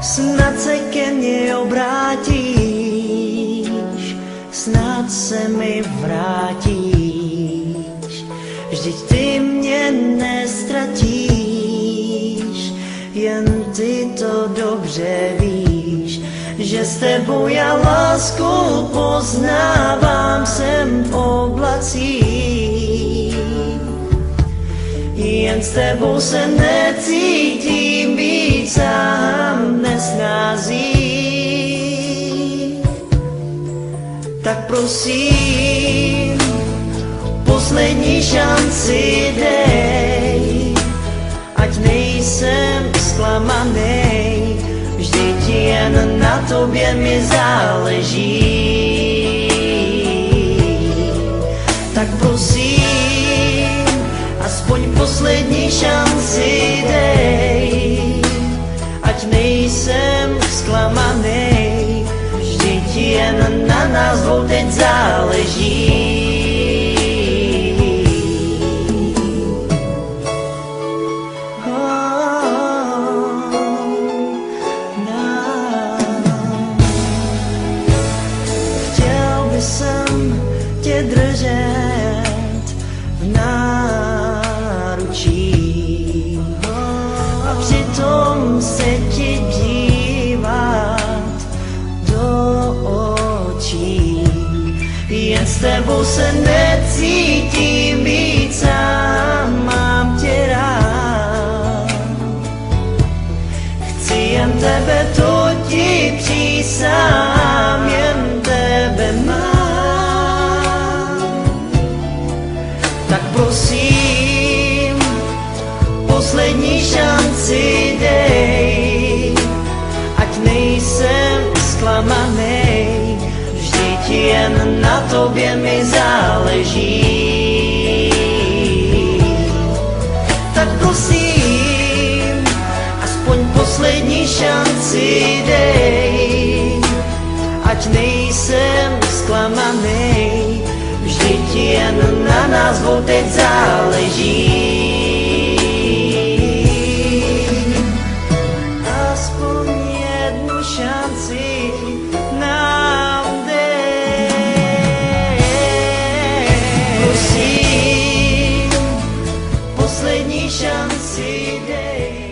Snad se ke mně obrátíš, snad se mi vrátíš, vždyť ty mě nestratíš, jen ty to dobře víš, že s tebou já lásku poznávám jsem v oblacích. Jen s tebou se necítím být sám nesnází. Tak prosím, poslední šanci dej, ať nejsem zklamanej, vždyť jen na tobě mi záleží. Tak prosím, aspoň poslední šanci dej, ať nejsem zklamanej, vždyť jen na nás dvou teď záleží. Chtěl by jsem tě držet v náručí a přitom se ti dívat do očí. Jen s tebou se necítím být sám, mám tě rád. Chci jen tebe, to ti přísahám, jen tebe mám. Tak prosím, poslední šanci dej, ať nejsem zklamanej, vždyť jen na tobě mi záleží. Tak prosím, aspoň poslední šanci dej, ať nejsem zklamanej, vždyť jen na nás dvou teď záleží. Aspoň jednu šanci nám dej. Prosím, poslední šanci dej.